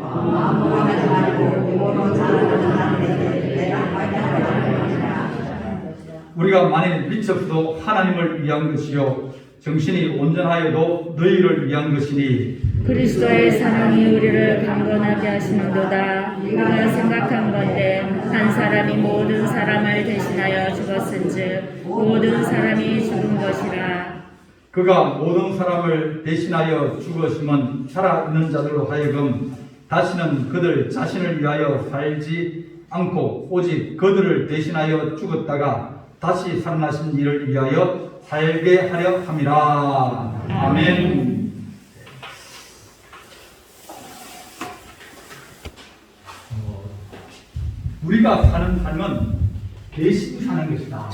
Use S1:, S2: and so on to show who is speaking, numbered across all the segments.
S1: 아무나 하지 말고 부모로 자라는 자들에게 내가 관여하는 것이라.
S2: 우리가 만일 미쳤어도 하나님을 위한 것이요 정신이 온전하여도 너희를 위한 것이니
S3: 그리스도의 사랑이 우리를 강건하게 하시는도다. 우리가 생각한 건데 한 사람이 모든 사람을 대신하여 죽었은즉 모든 사람이 죽은 것이라.
S2: 그가 모든 사람을 대신하여 죽었으면 살아있는 자들로 하여금 다시는 그들 자신을 위하여 살지 않고 오직 그들을 대신하여 죽었다가 다시 살아나신 이를 위하여 살게 하려 함이라. 아멘. 우리가 사는 삶은 대신 사는 것이다.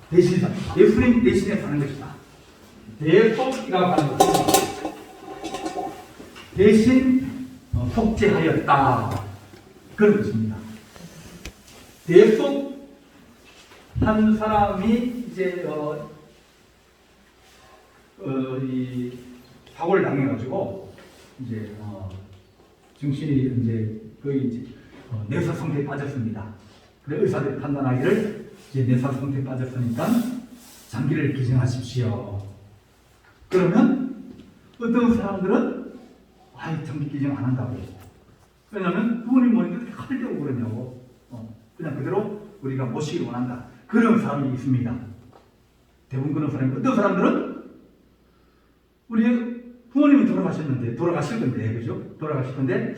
S2: 대신 사는, 예수님 대신에 사는 것이다. 대속이라고 하는 것은 대신 속죄하였다. 그런 것입니다. 대속 한 사람이 이제 이 사고를 당해가지고 이제 정신이 이제 거의 이제 뇌사 상태에 빠졌습니다. 그래 의사들이 판단하기를 이제 뇌사 상태에 빠졌으니까 장기를 기증하십시오. 그러면 어떤 사람들은 장기 기증 안 한다고. 왜냐하면 부모님 모니까 그렇게 칼대고 그러냐고. 그냥 그대로 우리가 모시기 원한다. 그런 사람이 있습니다. 대부분 그런 사람이. 어떤 사람들은 우리 부모님은 돌아가실 건데, 그죠? 돌아가실 건데,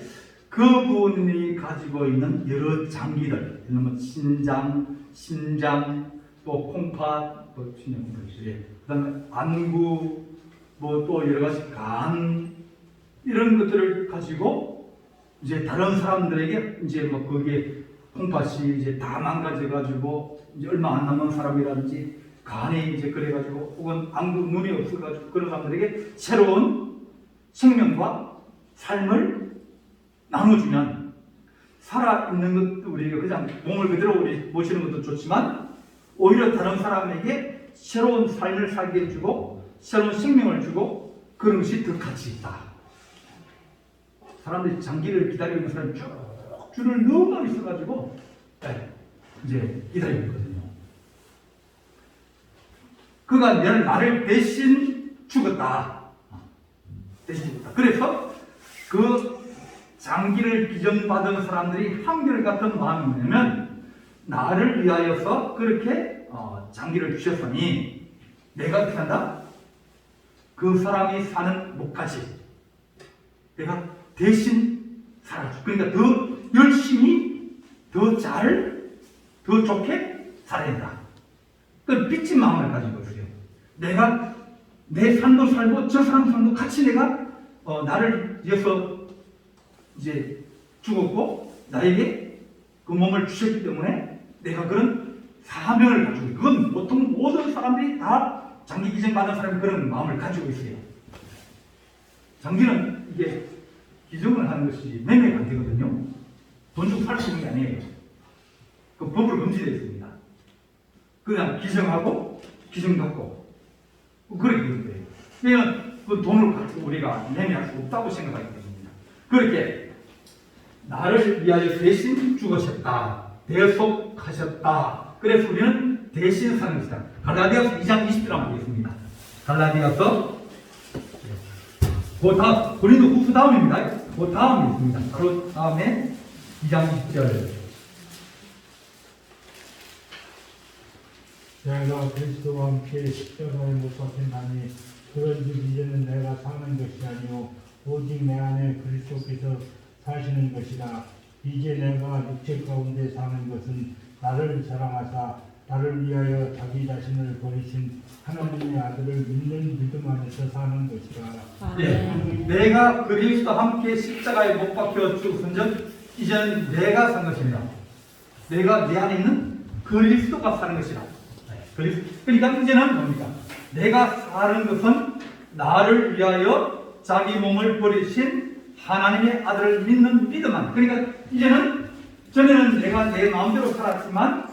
S2: 그분이 가지고 있는 여러 장기들, 이런 뭐 신장, 심장, 또 콩팥, 또 신장 콩팥이지. 그 다음에 안구, 뭐 또 여러 가지 간, 이런 것들을 가지고, 이제 다른 사람들에게, 이제 뭐 거기에 콩팥이 이제 다 망가져가지고, 이제 얼마 안 남은 사람이라든지, 간에 이제 그래가지고, 혹은 안구, 눈이 없어가지고, 그런 사람들에게 새로운 생명과 삶을 나눠주면, 살아있는 것도 우리가 그냥 몸을 그대로 우리 모시는 것도 좋지만, 오히려 다른 사람에게 새로운 삶을 살게 해주고, 새로운 생명을 주고, 그런 것이 더 가치 있다. 사람들이 장기를 기다리고 있는 사람이 쭉 줄을 너무 많이 있어가지고, 이제 기다리고 있거든요. 그가 나를 대신 죽었다. 대신 죽었다. 그래서 그 장기를 기증받은 사람들이 한결같은 마음이 뭐냐면, 나를 위하여서 그렇게 장기를 주셨으니 내가 어떻게 한다? 그 사람이 사는 목까지 내가 대신 살아줘. 그러니까 더 열심히, 더 잘, 더 좋게 살아야 된다. 그 빚진 마음을 가지고 있어요. 내가 내 삶도 살고 저 사람 삶도 같이 내가 나를 위해서 이제 죽었고 나에게 그 몸을 주셨기 때문에 내가 그런 사명을 가지고 있어요. 그건 보통 모든 사람들이 다 장기 기증 받는 사람이 그런 마음을 가지고 있어요. 장기는 이게 기증을 하는 것이 매매가 안 되거든요. 돈 주고 살 수 있는 게 아니에요. 그 법으로 금지되어 있습니다. 그냥 기증하고 기증받고 그렇게 되는 거예요. 왜냐하면 그 돈을 가지고 우리가 매매할 수 없다고 생각하기 때문입니다. 그렇게 나를 위하여 대신 죽으셨다. 대속하셨다. 그래서 우리는 대신 사는 것이다. 갈라디아서 2장 20절 한번 보겠습니다. 갈라디아서 그 다음 고린도 후서 다음입니다. 그 다음에 있습니다. 그 다음에 2장 20절.
S4: 내가 그리스도와 함께 십자가에 못 박힌다니 그런즉 이제는 내가 사는 것이 아니요 오직 내 안에 그리스도께서 사시는 것이다. 이제 내가 육체 가운데 사는 것은 나를 사랑하사 나를 위하여 자기 자신을 버리신 하나님의 아들을 믿는 믿음 안에서 사는 것이라.
S2: 네, 내가 그리스도와 함께 십자가에 못 박혀 죽었은즉 이제는 내가 산 것입니다. 내가 내 안에 있는 그리스도가 사는 것이다. 그러니까 이제는 뭡니까? 내가 사는 것은 나를 위하여 자기 몸을 버리신 하나님의 아들을 믿는 믿음 안. 그러니까 이제는 전에는 내가 내 마음대로 살았지만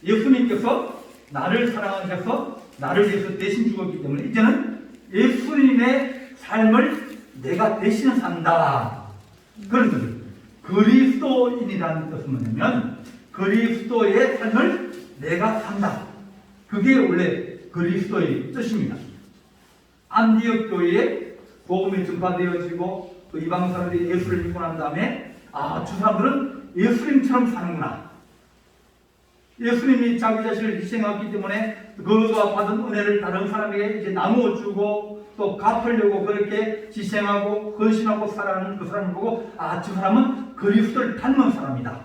S2: 예수님께서 나를 사랑하셔서 나를 위해서 대신 죽었기 때문에 이제는 예수님의 삶을 내가 대신 산다. 그런 뜻입니다. 그리스도인이라는 뜻은 뭐냐면 그리스도의 삶을 내가 산다. 그게 원래 그리스도의 뜻입니다. 안디옥 교회에 복음이 전파되어지고 그 이방 사람들이 예수를 믿고 난 다음에 저 사람들은 예수님처럼 사는구나. 예수님이 자기 자신을 희생했기 때문에 그가 받은 은혜를 다른 사람에게 이제 나누어 주고 또 갚으려고 그렇게 희생하고 헌신하고 살아가는 그 사람을 보고 저 사람은 그리스도를 닮은 사람이다.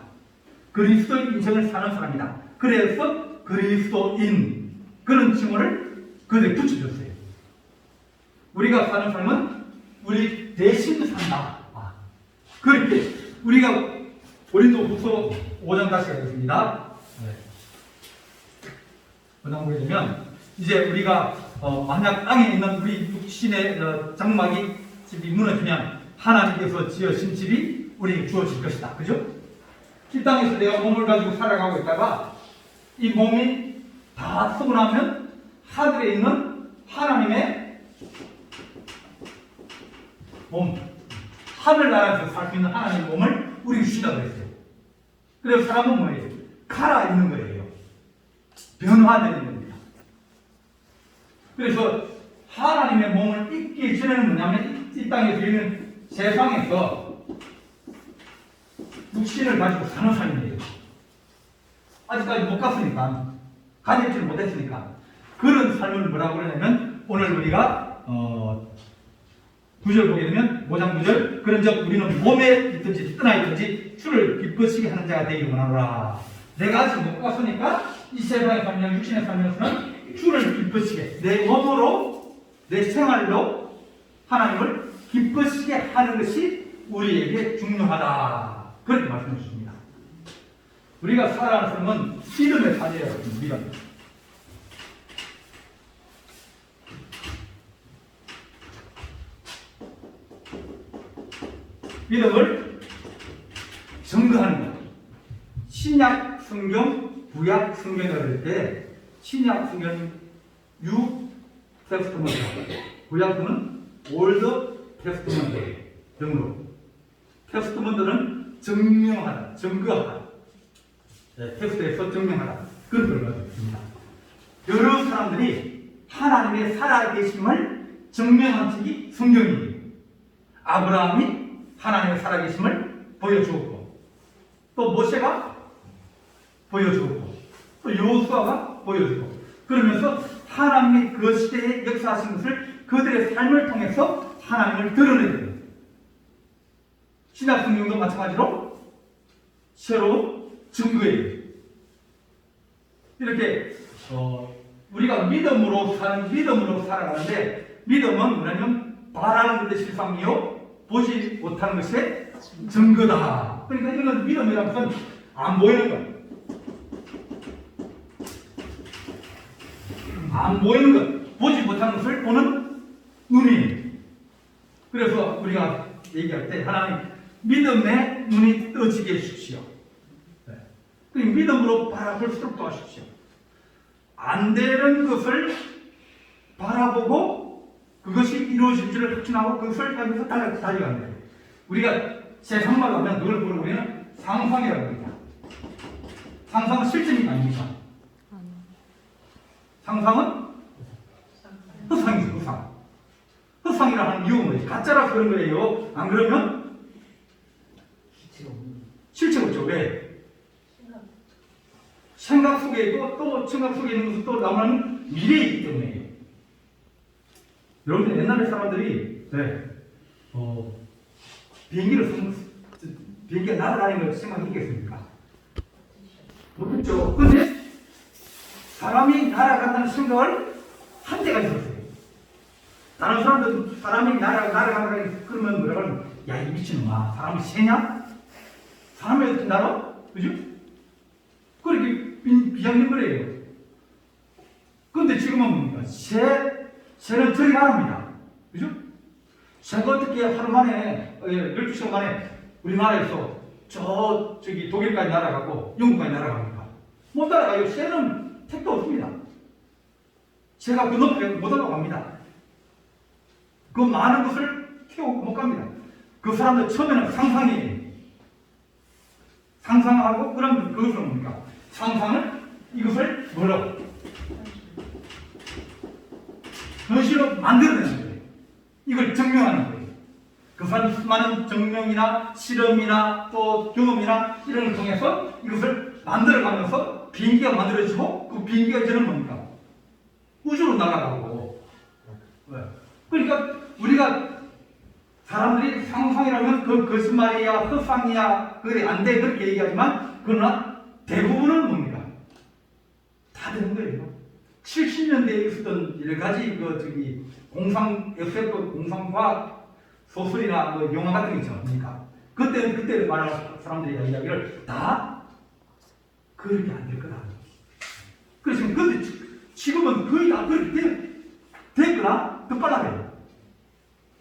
S2: 그리스도의 인생을 사는 사람이다. 그래서 그리스도인 그런 칭호를 그들에게 붙여줬어요. 우리가 사는 삶은 우리 대신 산다. 그렇게 우리가 고린도후서 5장 다시 하겠습니다. 그다음 보게 되면 이제 우리가 만약 땅에 있는 우리 육신의 장막이 집이 무너지면 하나님께서 지으신 집이 우리에게 주어질 것이다. 그죠? 이 땅에서 내가 몸을 가지고 살아가고 있다가 이 몸이 다 쓰고 나면 하늘에 있는 하나님의 몸, 하늘나라에서 살 수 있는 하나님의 몸을 우리에게 주신다고 했어요. 그래서 사람은 뭐예요? 갈아 있는 거예요. 변화되는 겁니다. 그래서 하나님의 몸을 입기 전에는 뭐냐면 이 땅에서 있는 세상에서 육신을 가지고 사는 삶이에요. 아직까지 못 갔으니까, 가지지를 못했으니까 그런 삶을 뭐라고 그러냐면 오늘 우리가 9절 보게 되면 5장 9절 그런즉 우리는 몸에 있든지 떠나 있든지 주를 기쁘시게 하는 자가 되기를 원하노라. 내가 아직 못 갔으니까 이 세상의 삶이나 육신의 삶에서는 주를 기쁘시게 내 몸으로 내 생활로 하나님을 기쁘시게 하는 것이 우리에게 중요하다. 그렇게 말씀해 주십니다. 우리가 살아가는 삶은 믿음의 삶이에요. 믿음. 믿음을 증거하는 것. 신약 성경, 구약 성경을 할 때 신약 성경 뉴 테스트먼트, 구약은 올드 테스트먼트 등으로 테스트먼트는 증명하다, 증거하다. 테스트에서 증명하다. 그런 걸 가지고 있습니다. 여러 사람들이 하나님의 살아계심을 증명한 책이 성경이에요. 아브라함이 하나님의 살아계심을 보여주었고 또 모세가 보여주었고 또 여호수아가 보여주고 그러면서 하나님이 그 시대에 역사하신 것을 그들의 삶을 통해서 하나님을 드러내는 신약 성경도 마찬가지로 새로운 증거예요. 이렇게 우리가 믿음으로 살아가는데 믿음은 뭐냐면 바라는 것의 실상이요 보지 못하는 것의 증거다. 그러니까 이건 믿음이라는 것은 안 보이는 것. 안 보이는 것, 보지 못하는 것을 보는 눈이에요. 그래서 우리가 얘기할 때 하나님 믿음의 눈이 떠지게 해주십시오. 그리고 믿음으로 바라볼 수 있도록 도와주십시오. 안 되는 것을 바라보고 그것이 이루어질 줄을 확신하고 그것을 가지고 달려가는 거예요. 우리가 세상말로 하면 그걸 보는 우리는 상상이라고 합니다. 상상은 실제이 아닙니까? 상상은 허상이죠, 허상. 허상이라 하는 이유는 뭐예요? 가짜라서 그런 거예요. 안 그러면 실체가 없죠. 왜? 생각 속에 있고 또 생각 속에 있는 것은 또 나오는 미래이기 때문에. 여러분들 옛날에 사람들이 비행기가 날아다니는 걸 생각했겠습니까? 모르겠죠. 근데 사람이 날아간다는 생각을 한 때가 있었어요. 다른 사람들도 사람이 날아간다 그러면 뭐라고 하면 야, 이 미친놈아, 사람이 새냐? 사람이 어떻게 날아? 그죠? 그렇게 비장한 거예요. 그런데 지금은 뭡니까? 새는 저리 나갑니다. 그죠? 새가 어떻게 하루 만에, 12시간 만에 우리나라에서 저기 독일까지 날아가고 영국까지 날아갑니까? 못 날아가요. 새는 택도 없습니다. 새가 그 높이에 못 올라갑니다. 그 많은 것을 태우고 못 갑니다. 그 사람들 처음에는 상상하고 그럼 그것은 뭡니까? 상상을 이것을 뭐라고? 현실로 만들어내는 거예요. 이걸 증명하는 거예요. 그 사람 수많은 증명이나 실험이나 또 경험이나 이런 걸 통해서 이것을 만들어가면서 비행기가 만들어지고 그 비행기가 이제는 뭡니까? 우주로 날아가고. 왜? 그러니까 우리가 사람들이 상상이라면 그 거짓말이야, 허상이야, 그래 안 돼 그렇게 얘기하지만 그러나 대부분은 뭡니까? 다 되는 거예요. 70년대에 있었던 여러 가지 SF 공상과학 소설이나 영화 같은 게 있지 않습니까? 그때 말하는 사람들의 이야기를 다 그렇게 안 될 거다. 그래서 근데 지금은 거의 다 그렇게 됐거나 더 빨라요.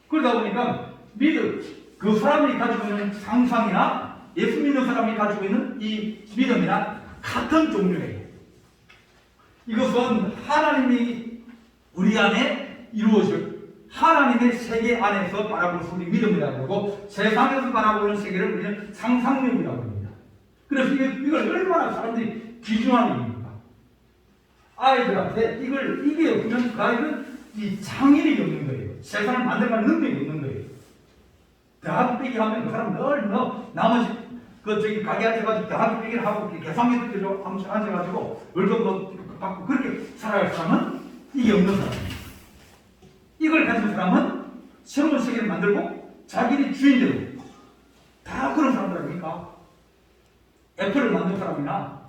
S2: 그러다 보니까 그 사람이 가지고 있는 상상이나 예수 믿는 사람이 가지고 있는 이 믿음이나 같은 종류예요. 이것은 하나님이 우리 안에 이루어질 하나님의 세계 안에서 바라볼 수 있는 믿음이라고 하고 세상에서 바라보는 세계를 우리는 상상력이라고 합니다. 그래서 이걸 얼마나 사람들이 귀중한 일입니까? 아이들한테 이게 없으면 그 아이는 이 창의력이 없는 거예요. 세상을 만들어가는 능력이 없는 거예요. 대학 빼기 하면 그 사람 나머지 가게한테 가지고 대학 빼기를 하고 계산기들로 앉아가지고 월급 받고 그렇게 살아갈 사람은 이게 없는 사람이에요. 이걸 가진 사람은 새로운 세계를 만들고 자기의 주인대로 다 그런 사람들 아닙니까? 애플을 만든 사람이나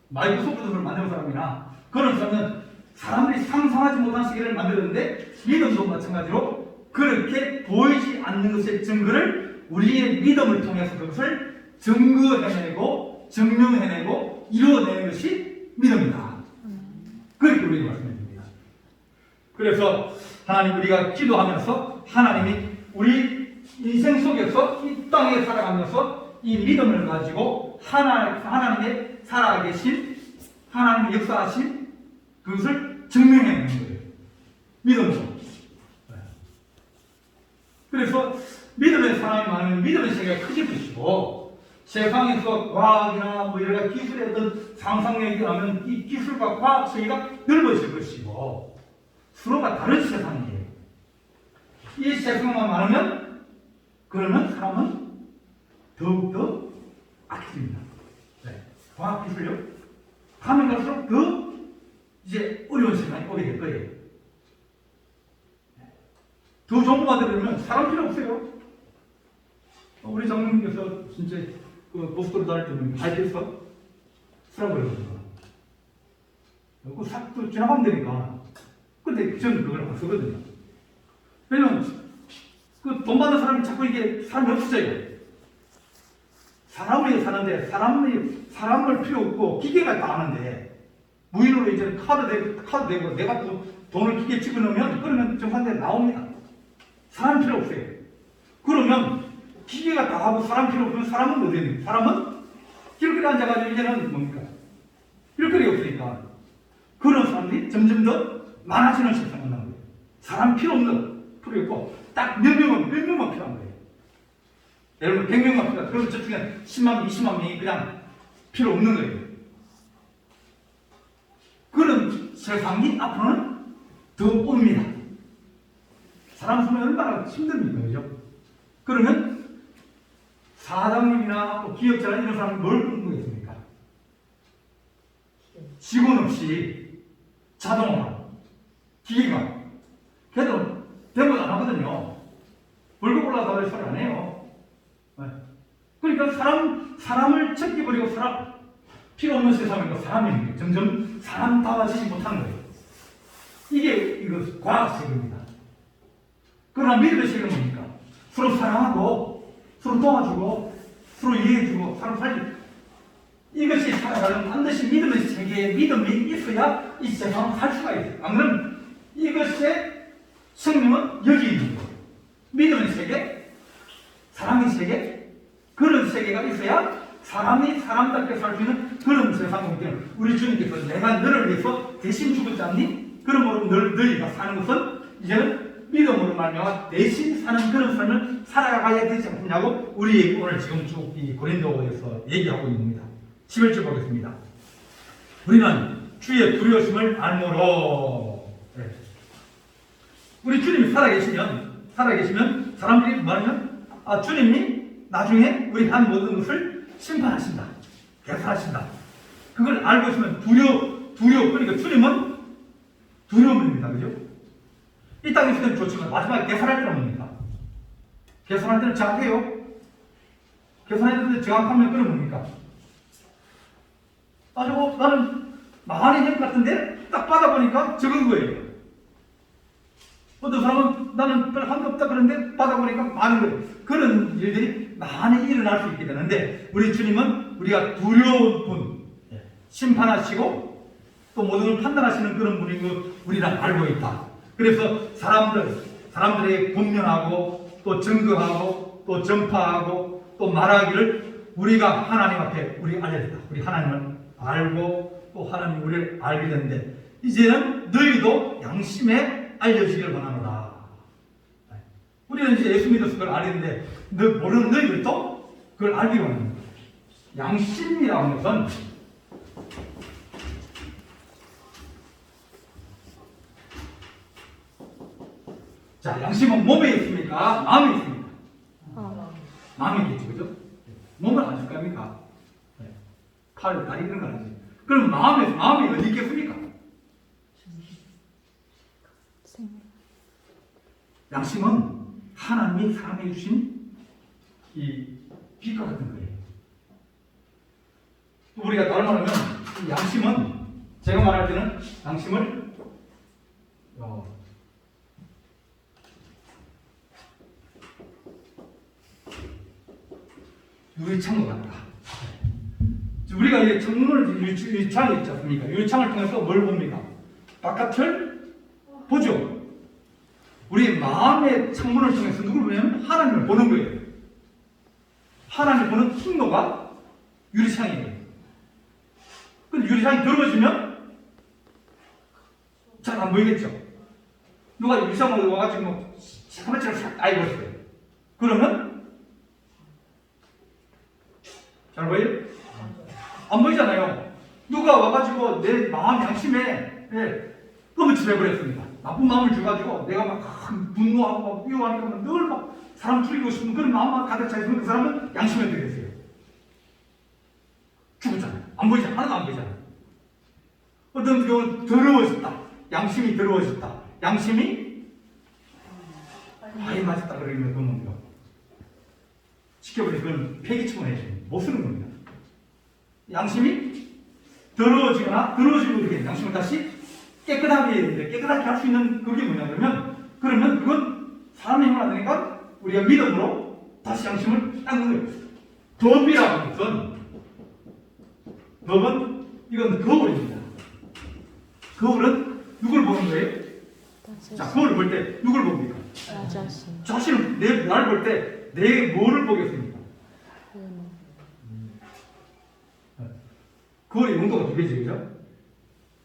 S2: 마이크로소프트를 만든 사람이나 그런 사람은 사람들이 상상하지 못한 세계를 만들었는데 믿음도 마찬가지로 그렇게 보이지 않는 것의 증거를 우리의 믿음을 통해서 그것을 증거해내고 증명해내고 이루어내는 것이 믿음이다. 그렇게 우리가 말씀드립니다. 그래서 하나님 우리가 기도하면서 하나님이 우리 인생 속에서 이 땅에 살아가면서 이 믿음을 가지고 하나님의 살아계신 하나님의 역사하신 그것을 증명해내는 거예요. 믿음으로. 그래서 믿음의 사람이 많으면 믿음의 세계가 커질 것이고 세상에서 과학이나 여러 가지 기술의 어떤 상상력이 나면 이 기술과 과학 세계가 넓어질 것이고 서로가 다른 세상이에요. 이 세상만 많으면 그러면 사람은 더욱더 악해집니다. 과학 기술력 하면 갈수록 더 이제 어려운 세상이 오게 될 거예요. 더 좋은 거 만들려면 사람 필요 없어요. 우리 장로님께서 진짜 고속도로 다닐 때 보니까 하이트에서 수락 걸렸거든요. 또 지나가면 되니까. 근데 저는 그걸 안 쓰거든요. 왜냐면 돈 받는 사람이 자꾸 이게 사람이 없어져요. 사람이 사는데 사람을 필요 없고 기계가 다 하는데 무인으로 이제 카드 대고 내가 또 돈을 기계에 집어넣으면 그러면 정상대 나옵니다. 사람 필요 없어요. 그러면 기계가 다 하고 사람 필요 없으면 사람은 어디 있는? 사람은 길거리에 앉아가지고 이제는 뭡니까? 길거리가 없으니까 그런 사람들이 점점 더 많아지는 세상이 나는 거예요. 사람 필요 없는 필요 없고 딱 몇 명만 필요한 거예요. 여러분 100명만 필요한 그러면 저쪽에 10만, 20만 명이 그냥 필요 없는 거예요. 그런 세상이 앞으로는 더 옵니다. 사람 수면 얼마나 힘듭니까? 그죠? 그러면 사장님이나 또 기업자나 이런 사람은 뭘 꿈꾸겠습니까? 직원 없이 자동화, 기계가 걔도 대부분 안 하거든요. 월급 올라가도 소리 안 해요. 그러니까 사람을 제껴버리고 필요 없는 세상이고 사람이 점점 사람다워지지 못하는 거예요. 이게 과학세계입니다. 그러나 믿음의 세계는 뭡니까? 서로 사랑하고 서로 도와주고 서로 이해해주고 사람 살리고 이것이 살아가려면 반드시 믿음의 세계에 믿음이 있어야 이 세상을 살 수가 있어요. 안 그러면 이것의 생명은 여기 있는 거예요. 믿음의 세계, 사랑의 세계, 그런 세계가 있어야 사람이 사람답게 살 수 있는 그런 세상이기 우리 주님께서 내가 너를 위해서 대신 죽었지 않니? 그러므로 너희가 사는 것은 이제는 믿음으로 말미암아 대신 사는 그런 삶을 살아가야 되지 않느냐고 우리 오늘 지금 쭉 이 고린도에서 얘기하고 있는 겁니다. 11절 보겠습니다. 우리는 주의 두려우심을 알므로. 네. 우리 주님이 살아계시면 사람들이 말하면 주님이 나중에 우리 한 모든 것을 심판하신다, 계산하신다. 그걸 알고 있으면 두려워. 그러니까 주님은 두려움입니다. 그죠? 이 땅에 있을 때는 좋지만 마지막에 계산할 때는 뭡니까? 계산할 때는 정확해요. 계산할 때는 정확하면 그건 뭡니까? 저거 나는 많이 된 것 같은데 딱 받아보니까 적은 거예요. 어떤 사람은 나는 별 한 게 없다 그러는데 받아보니까 많은 거예요. 그런 일들이 많이 일어날 수 있게 되는데 우리 주님은 우리가 두려운 분, 심판하시고 또 모든 걸 판단하시는 그런 분인 거 우리는 알고 있다. 그래서 사람들에게 권면하고 또 증거하고 또 전파하고 또 말하기를 우리가 하나님 앞에 우리 알려야 된다. 우리 하나님을 알고 또 하나님 우리를 알게 되는데 이제는 너희도 양심에 알려지기를 원하노라. 우리는 이제 예수 믿어서 그걸 알겠는데 모르는 너희들도 그걸 알기 원합니다. 양심이라는 것은 자, 양심은 몸에 있습니까? 마음에 있습니까? 마음에 있겠죠, 그죠? 몸을 안 줄 겁니까? 네. 팔, 다리 이런 건 아니지. 그럼 마음이 어디 있겠습니까? 양심은 하나님이 사람에게 주신 이 빛과 같은 거예요. 우리가 다른 말하면 이 양심은 제가 말할 때는 양심을 유리창과 같다. 우리가 이제 창문을 유리창이 있지 않습니까? 유리창을 통해서 뭘 봅니까? 바깥을 보죠. 우리 마음의 창문을 통해서 누구를 보냐면 하나님을 보는 거예요. 하나님을 보는 통로가 유리창이에요. 근데 유리창이 더러워지면 잘 안 보이겠죠? 누가 유리창으로 와가지고 뭐 시커멓게 싹 아이버렸어요. 그러면 잘 보여요? 안 보이잖아요. 누가 와가지고 내 마음 양심에 끔찍해 해버렸습니다. 나쁜 마음을 줘가지고 내가 막 분노하고 막 미워하니까 늘 막 사람 죽이고 싶은 그런 마음만 가득 차 있으면 그 사람은 양심에 들겠어요. 죽었잖아요. 안 보이잖아요. 하나도 안 보이잖아요. 어떤 경우는 더러워졌다. 양심이 더러워졌다. 양심이 많이 맞았다 그러면 그건 뭡니까? 지켜보니 그건 폐기처분해야죠. 못 쓰는 겁니다. 양심이 더러워지면 이렇게 양심을 다시 깨끗하게 할 수 있는 그게 뭐냐 그러면 그건 사람의 힘을 안 되니까 우리가 믿음으로 다시 양심을 닦는 거예요. 법이라는 것은 이건 거울입니다. 거울은 누굴 보는 거예요? 자, 거울을 볼 때 누굴 봅니까? 자신은 나를 볼 때 내 뭐를 보겠습니까? 거울의 용도가 두 개지, 그죠?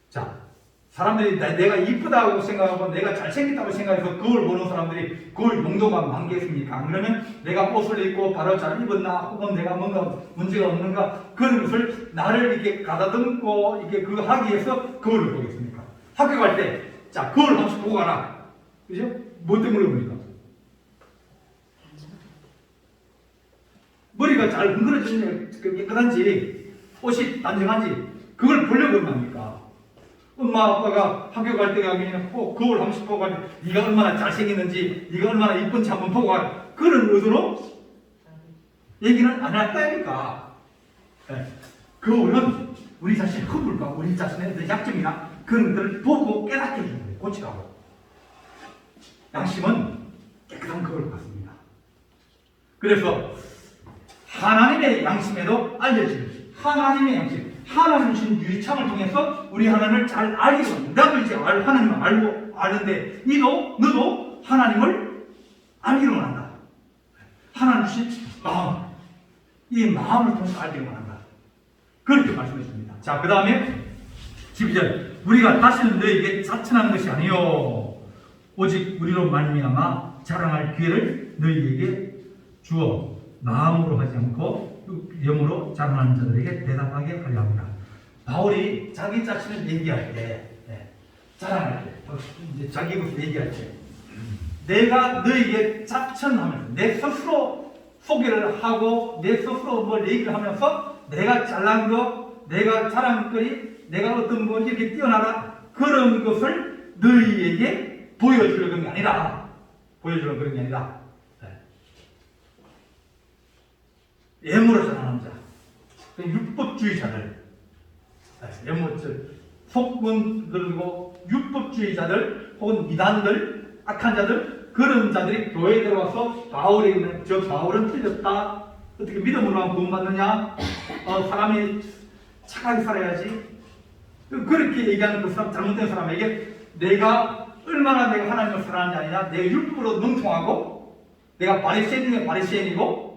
S2: 자, 사람들이 내가 이쁘다고 생각하고 내가 잘생겼다고 생각해서 거울 보는 사람들이 거울 용도가 많겠습니까? 그러면 내가 옷을 입고 바로 잘 입었나 혹은 내가 뭔가 문제가 없는가 그런 것을 나를 이렇게 가다듬고 이렇게 그거 하기 위해서 거울을 보겠습니까? 학교 갈 때 자, 거울 한 번씩 보고 가라. 그죠? 뭐 때문에 그럽니까? 머리가 잘 흔들어지는지 깨끗한지 옷이 단정한지 그걸 보려고 합니까? 엄마 아빠가 학교 갈 때가 그냥 꼭 거울 한 번씩 보고 가면 네가 얼마나 잘생겼는지 네가 얼마나 이쁜지 한번 보고 가 그런 의도로 얘기는 안 할 거니까. 거울은 우리 자신의 허물과 우리 자신의 약점이나 그런 것들을 보고 깨닫게 해주는 거예요. 고치라고. 양심은 깨끗한 거울 같습니다. 그래서 하나님의 양심에도 알려지는 하나님의 양심, 하나님 주신 유리창을 통해서 우리 하나님을 잘 알게 됩니다. 나도 이제 하나님을 알고 아는데 너도 하나님을 알기로 원한다. 하나님 주신 마음, 이 마음을 통해서 알기로 원한다. 그렇게 말씀해 줍니다. 자, 그 다음에 12절 우리가 다시는 너에게 자천하는 것이 아니요 오직 우리로 말미암아 자랑할 기회를 너희에게 주어 마음으로 하지 않고 영으로 자랑하는 자들에게 대답하게 하려 합니다. 바울이 자기 자신을 얘기할 때, 자랑할 때, 이제 자기 것을 얘기할 때, 내가 너에게 자천하면서 내 스스로 소개를 하고 내 스스로 뭘 얘기를 하면서 내가 잘난 거, 내가 자랑거리, 내가 어떤 뭐 이렇게 뛰어나다 그런 것을 너희에게 보여주려는 그런 게 아니라 보여주려는 그런 게 아니라 예물을 자랑하는 자, 율법주의자들, 속군 그리고 율법주의자들 혹은 미단들, 악한 자들 그런 자들이 교회에 들어와서 바울이 저 바울은 틀렸다. 어떻게 믿음으로만 구원받느냐? 사람이 착하게 살아야지. 그렇게 얘기하는 그 사람, 잘못된 사람에게 내가 얼마나 내가 하나님을 사랑하는 게 아니라 내가 율법으로 능통하고 내가 바리새인 중에 바리새인이고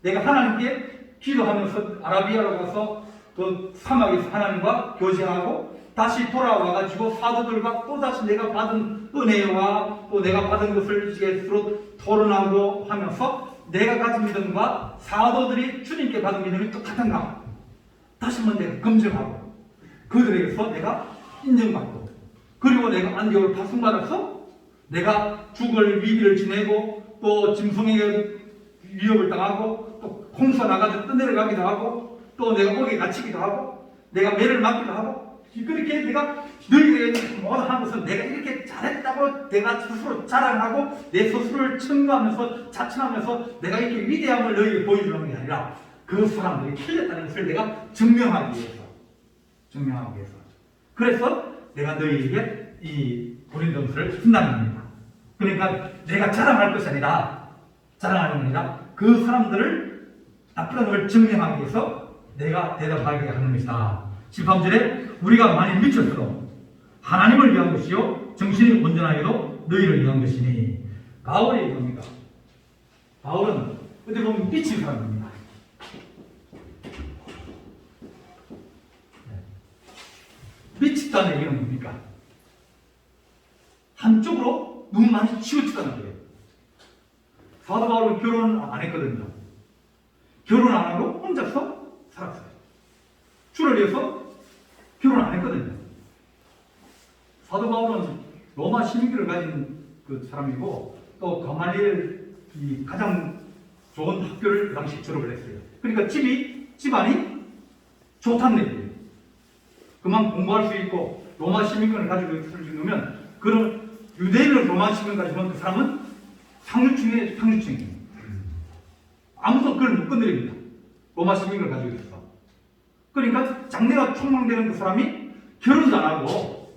S2: 내가 하나님께 기도하면서 아라비아로 가서 그 사막에서 하나님과 교제하고 다시 돌아와가지고 사도들과 또다시 내가 받은 은혜와 또 내가 받은 것을 서로 토론하고 하면서 내가 가진 믿음과 사도들이 주님께 받은 믿음이 똑같은가 다시 한번 내가 검증하고 그들에게서 내가 인정받고 그리고 내가 안디옥을 파송받아서 내가 죽을 위기를 지내고 또 짐승에게 위협을 당하고 또 홍수가 나가지고 떠내려가기도 하고 또 내가 목에 갇히기도 하고 내가 매를 맞기도 하고 그렇게 내가 너희에게 모든 하는 것은 내가 이렇게 잘했다고 내가 스스로 자랑하고 내 스스로를 첨가하면서 자칭하면서 내가 이렇게 위대함을 너희에게 보여주는 게 아니라 그 사람들이 틀렸다는 것을 내가 증명하기 위해서 그래서 내가 너희에게 이 고린도전서를 쓴다는 겁니다. 그러니까 내가 자랑할 것이 아니라 자랑하는 게 아니라 그 사람들을 나쁘다는 걸 증명하기 위해서 내가 대답하게 하는 것이다. 13절에 우리가 많이 미쳤어도 하나님을 위한 것이요 정신이 온전하여도 너희를 위한 것이니 바울이 뭡니까? 바울은 어떻게 보면 미친 사람입니다. 미쳤다는 얘기는 뭡니까? 한쪽으로 너무 많이 치우쳤다는 거예요. 사도 바울은 결혼 안 했거든요. 결혼 안 하고 혼자서 살았어요. 주를 위해서 결혼 안 했거든요. 사도 바울은 로마 시민권을 가진 그 사람이고 또 가말리엘 가장 좋은 학교를 그 당시 졸업을 했어요. 그러니까 집안이 좋다는 얘기예요. 그만 공부할 수 있고 로마 시민권을 가지고 있을 정도면 그런 유대인을 로마 시민권 가지면 그 사람은 상류층이에요. 아무도 그걸 못 건드립니다. 로마 시민권을 가지고 있어서. 그러니까 장래가 촉망되는 그 사람이 결혼도 안 하고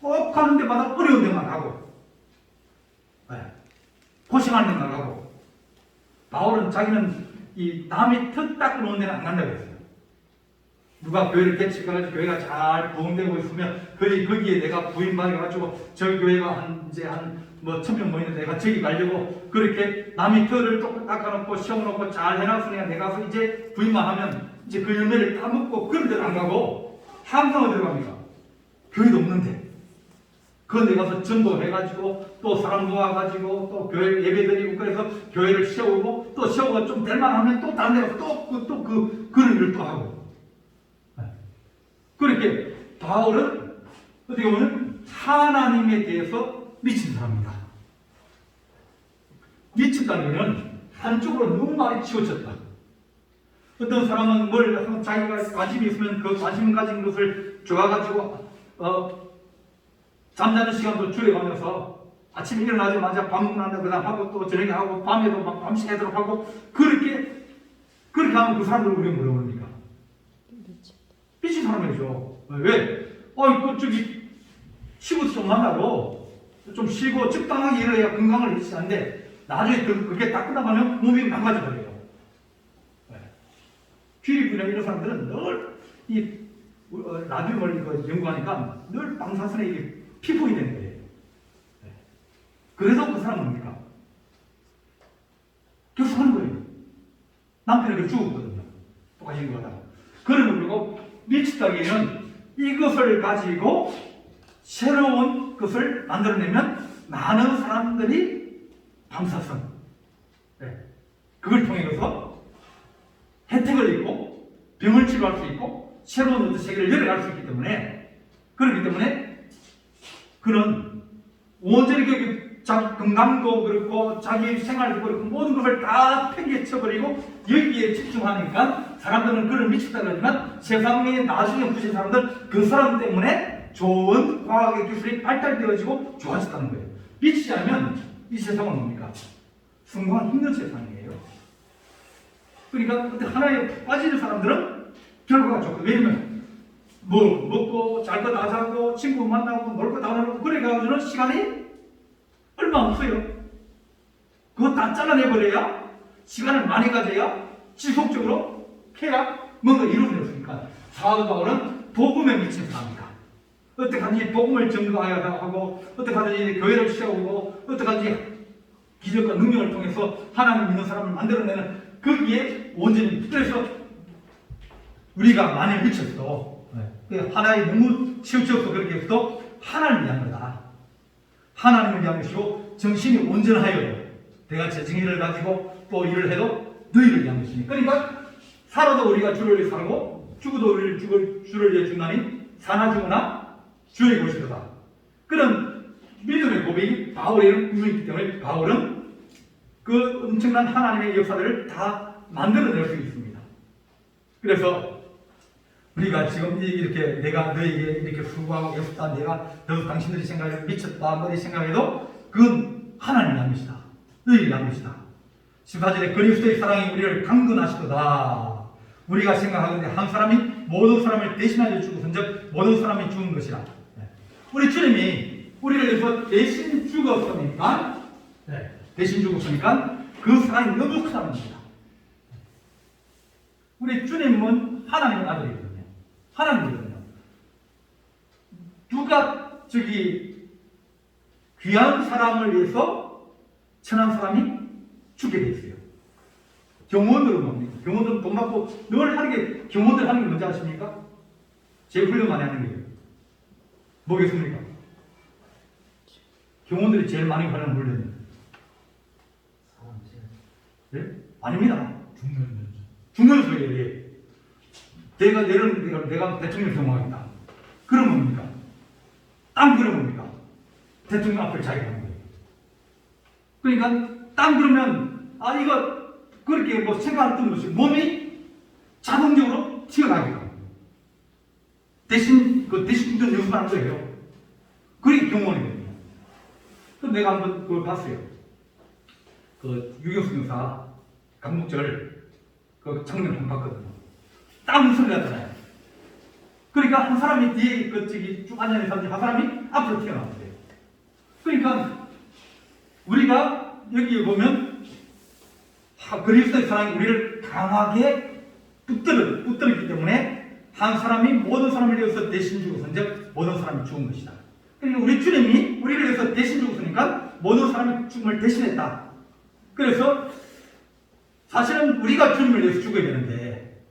S2: 꼭 가는 데마다 어려운 데만 가고 고생하는 데만 가고 바울은 자기는 이 남이 턱 닦고 놓은 데는 안 간다고 했어요. 누가 교회를 개척해가지고 교회가 잘 부흥되고 있으면 거기에 내가 부임받아가지고 저희 교회가 뭐 1000명 모이는데 내가 저기 가려고 그렇게 남이 털을 또 닦아놓고 씌워놓고 잘 해놨으니까 내가 가서 이제 부임만 하면 이제 그 열매를 따먹고 그런 데는 안 가고 항상 어디로 갑니까? 교회도 없는데 그런 데 가서 전도해가지고 또 사람 모아가지고 또 교회 예배드리고 그래서 교회를 세우고 또 세우고 좀 될만하면 또 다른 데 가서 또 그런 일을 또 하고 그렇게 바울은 어떻게 보면 하나님에 대해서 미친 사람입니다. 미쳤다는 것은 한쪽으로 너무 많이 치우쳤다. 어떤 사람은 뭘 자기가 관심이 있으면 그 관심 가진 것을 좋아가지고 잠자는 시간도 줄여가면서 아침에 일어나자마자 밥 먹고 난다 그다음 하고 또 저녁에 하고 밤에도 막 밤새도록 하고 그렇게 하면 그 사람들 우리가 뭐라고 합니까? 미친 사람이죠. 왜? 저기 쉬고 좀 만나고 좀 쉬고 적당하게 일을 해야 건강을 유지하는데 나중에 그게 다 끝나가면 몸이 망가져버려요. 피리피나 이런 사람들은 늘 라디오를 연구하니까 늘 방사선에 피부이 되는 거예요. 그래서 그 사람은 뭡니까? 계속 하는 거예요. 남편에게 죽었거든요. 똑같이 이거 하다가. 그러고 미치다기에는 이것을 가지고 새로운 것을 만들어내면 많은 사람들이 방사선, 그걸 통해서 혜택을 입고 병을 치료할 수 있고 새로운 어떤 세계를 열어갈 수 있기 때문에, 그렇기 때문에 그런 온전히 자기 건강도 그렇고 자기 생활도 그렇고 모든 것을 다 팽개쳐버리고 여기에 집중하니까 사람들은 그걸 미쳤다 그러지만 세상에 나중에 부신 사람들 그 사람 때문에 좋은 과학의 기술이 발달되어지고 좋아졌다는 거예요. 미치지 않으면 이 세상은 뭡니까? 성공하기 힘든 세상이에요. 그러니까 그때 하나에 빠지는 사람들은 결과가 좋고, 왜냐면 뭐 먹고 잘 거 다 자고 친구 만나고 놀 거 다 놀고 그래가지고는 시간이 얼마 없어요. 그거 다 잘라내버려야 시간을 많이 가져야 지속적으로 해야 뭔가 이루어졌으니까 사도 바울은 복음에 미친 사람이다. 어떻게 하든지 복음을 증거하여야 하고 어떻게 하든지 교회를 세우고 어떻게 하든지 기적과 능력을 통해서 하나님 믿는 사람을 만들어내는 거기에 온전히. 그래서 우리가 많이 미쳤어. 하나에 너무 치우쳐서 그렇게 해서 하나님을 위한 거다. 하나님을 위한 것이고 정신이 온전하여 내가 제 정의를 가지고 또 일을 해도 너희를 위한 것이니. 그러니까 살아도 우리가 주를 위해 살고 죽어도 우리를 주를 위해 죽나니 사나 죽으나 주의 것이로다. 그런 믿음의 고백이 바울에는 있기 때문에 바울은 그 엄청난 하나님의 역사들을 다 만들어낼 수 있습니다. 그래서 우리가 지금 이렇게 내가 너에게 이렇게 수고하고 애썼다, 내가 너 당신들이 생각에 미쳤다, 너희 생각해도 그건 하나님이 한 것이다. 너희가 한 것이다. 14절에 그리스도의 사랑이 우리를 강건하시도다. 우리가 생각하는데 한 사람이 모든 사람을 대신하여 죽었은즉 모든 사람이 죽은 것이라. 우리 주님이 우리를 위해서 대신 죽었으니까, 대신 죽었으니까 그 사랑이 너무 크다는 겁니다. 우리 주님은 하나님의 아들이거든요. 하나님이거든요. 누가 귀한 사람을 위해서 천한 사람이 죽게 돼 있어요. 경호원들은 뭡니까? 경호원들은 돈 받고 늘 하는 게, 경호원들 하는 게 뭔지 아십니까? 제일 훈련 많이 하는 게요. 뭐겠습니까? 경호원들이 제일 많이 하는 훈련이에요. 네? 아닙니다. 죽는 소리예요. 내가 대통령 경호하겠다. 그럼 뭡니까? 땀 그러면 뭡니까? 대통령 앞을 자기가 하는 거예요. 그러니까 땀 그러면 이거 그렇게 뭐 생각할 틈 없이 몸이 자동적으로 튀어나가게 합니다. 대신 운전 연습하는 거예요. 그게 경호원이거든요. 그럼 내가 한번 그걸 봤어요. 유경수 형사 강목절 장면을 한번 봤거든요. 땀 소리 나잖아요. 그러니까 한 사람이 뒤에 쭉 앉아있는 사람이 한 사람이 앞으로 튀어나왔어요. 그러니까 우리가 여기 보면 그리스도의 사랑이 우리를 강하게 붙들었기 때문에 한 사람이 모든 사람을 위해서 대신 죽었은즉 모든 사람이 죽은 것이다. 그러니까 우리 주님이 우리를 위해서 대신 죽었으니까 모든 사람이 죽음을 대신했다. 그래서 사실은 우리가 주님을 위해서 죽어야 되는데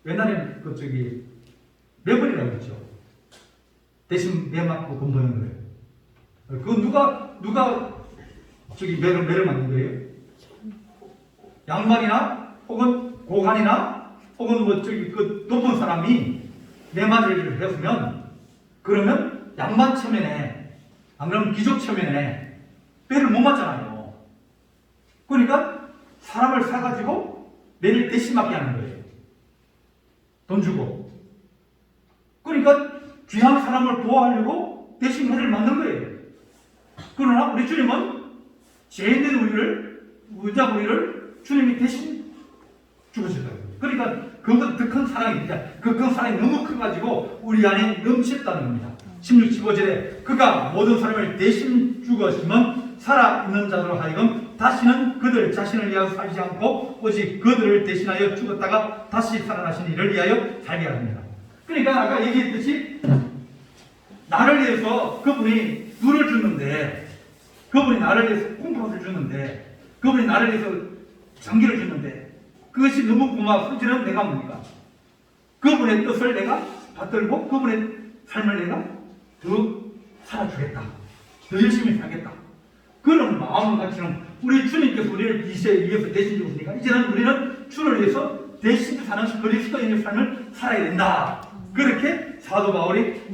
S2: 옛날에는 매번이라고 했죠. 대신 매 맞고 돈 버는 거예요. 그거 누가 매를 맞는 거예요? 양반이나 혹은 고관이나 혹은 높은 사람이 매 맞을 했으면 그러면 양반 체면에, 안 그러면 귀족 체면에 매를 못 맞잖아요. 그러니까 사람을 사가지고 매를 대신 맞게 하는 거예요. 돈 주고. 그러니까 귀한 사람을 보호하려고 대신 매를 맞는 거예요. 그러나 우리 주님은 죄인된 우리를 주님이 대신 죽으셨다고요. 그러니까 그보다 더 큰 사랑이 있다. 그 사랑이 너무 커가지고 우리 안에 넘쳤다는 겁니다. 16, 15절에 그가 모든 사람을 대신 죽었으면 살아있는 자로 하여금 다시는 그들 자신을 위하여 살지 않고 오직 그들을 대신하여 죽었다가 다시 살아나신 이를 위하여 살게 합니다. 그러니까 아까 얘기했듯이 나를 위해서 그분이 물을 주는데, 그분이 나를 위해서 콩팥을 주는데, 그분이 나를 위해서 전기를 주는데 그것이 너무 고마워서 저는 내가 뭡니까? 그분의 뜻을 내가 받들고 그분의 삶을 내가 더 살아주겠다. 더 열심히 살겠다. 그런 마음을 가지는 우리 주님께서 우리를 이제 위해서 대신 주셨으니까 이제는 우리는 주를 위해서 대신 사는 그리스도인의 삶을 살아야 된다. 그렇게 사도 바울이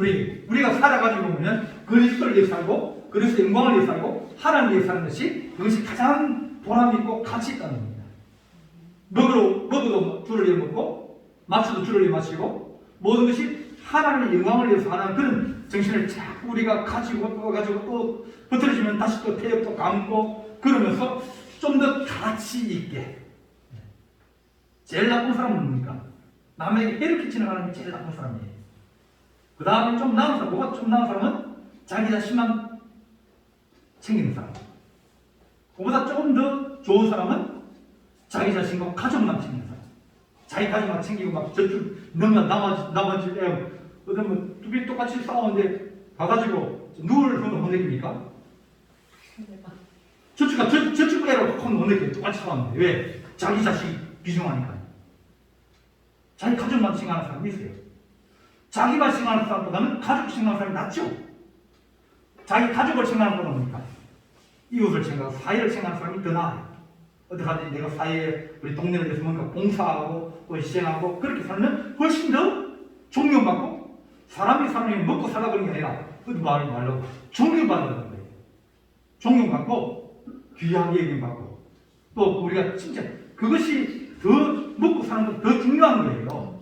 S2: 우리가 살아가지고 보면 그리스도를 위해 살고 그리스도의 영광을 위해 살고 하나님을 위해 사는 것이 그것이 가장 보람 있고 가치 있다는 겁니다. 먹어도 주를 위해 먹고 마셔도 주를 위해 마시고 모든 것이 하나님의 영광을 위해서 하는 그런 정신을 자꾸 우리가 가지고 또 버텨지면 다시 또 태엽도 감고 그러면서 좀 더 가치 있게. 제일 나쁜 사람은 뭡니까? 남에게 해를 끼치는 사람이 제일 나쁜 사람이에요. 그 다음에 좀 나은 사람, 뭐가 좀 나은 사람은 자기 자신만 챙기는 사람. 그보다 조금 더 좋은 사람은 자기 자신과 가족만 챙기는 사람. 자기 가족만 챙기고 막 저쪽 너만 나머지 애 어쩌면 둘이 똑같이 싸우는데 가가지고 누굴 못 느낍니까? 저쪽 애로 못 느껴요. 똑같이 싸우는데 왜? 자기 자식 비중하니까. 자기 가족만 생각하는 사람이 있어요. 자기만 생각하는 사람보다는 가족 생각하는 사람이 낫죠. 자기 가족을 생각하는 건 뭡니까? 이웃을 생각하고 사회를 생각하는 사람이 더 나아요. 어떡하지? 내가 사회에 우리 동네를 위해서 뭔가 봉사하고 또 희생하고 그렇게 살면 훨씬 더 존경받고 사람이 먹고 살라고 하는 게 아니라 말로 존경받는 거예요. 존경받고 귀하게 여김받고 또 우리가 진짜 그것이 더 먹고 사는 것 더 중요한 거예요.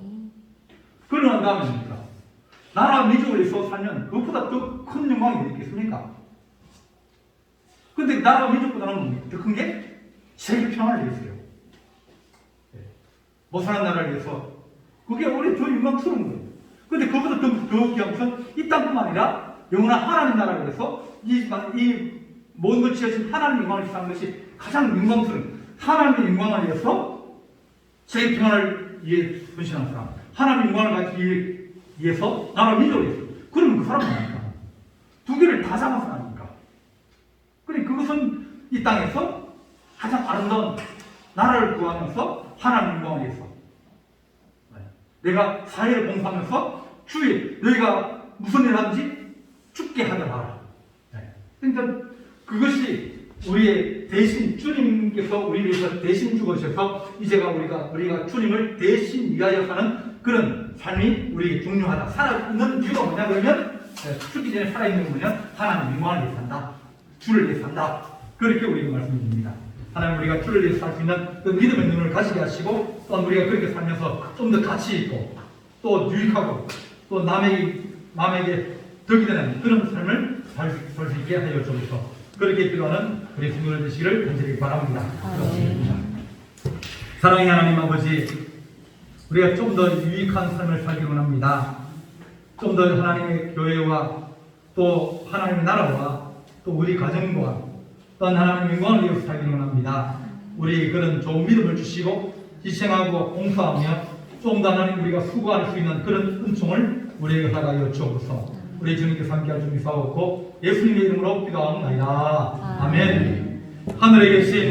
S2: 그러는 다음에 뭡니까? 나라 민족을 위해서 살면 그것보다 더 큰 영광이 있겠습니까? 근데 나라 민족보다는 더 큰 게 세계 평화를 위해서요. 못 사는 나라를 위해서 그게 오히려 더 영광스러운 거예요. 근데 그것보다 더 귀한 것은 이 땅뿐만 아니라 영원한 하나님 나라를 위해서 이 모든 걸 지어진 하나님의 영광을 위해서 하는 것이 가장 영광스러운 하나님의 영광을 위해서 세계 평화를 위해 헌신하는 사람, 하나님의 영광을 가지기 위해서 나라 민족을 위해서. 그러면 그 사람은 뭡니까? 두 개를 다 잡은 사람입니까? 그래 그것은 이 땅에서 가장 아름다운 나라를 구하면서 하나님의 영광을 위해서 내가 사회를 봉사하면서 주의 너희가 무슨 일을 하든지 죽게 하게 하라. 그러니까 그것이 우리의 대신 주님께서 우리를 위해서 대신 죽으셔서 이제가 우리가 주님을 대신 위하여 사는 그런 삶이 우리에게 중요하다. 살아있는 이유가 뭐냐 그러면 죽기 전에 살아있는 건 뭐냐 하나님 영광을 위해 산다. 주를 위해 산다. 그렇게 우리에게 말씀드립니다. 하나님 우리가 주를 위해 살 수 있는 그 믿음의 눈을 가지게 하시고 또 우리가 그렇게 살면서 좀 더 가치 있고 또 유익하고 또 남에게 덕이 되는 그런 삶을 살 수 있게 하여 주옵소서. 그렇게 기도하는 우리 성도들 되시기를 간절히 바랍니다. 사랑의 하나님 아버지, 우리가 좀 더 유익한 삶을 살기 원합니다. 좀 더 하나님의 교회와 또 하나님의 나라와 또 우리 가정과 또한 하나님의 영광을 위해서 살기 원합니다. 우리 그런 좋은 믿음을 주시고 희생하고 봉사하며 좀 더 하나님 우리가 수고할 수 있는 그런 은총을 우리에게 허락하여 주옵소서. 우리 주님께서 함께할 준비 사옵고 예수님의 이름으로 기도하옵나이다. 아멘. 하늘에 계신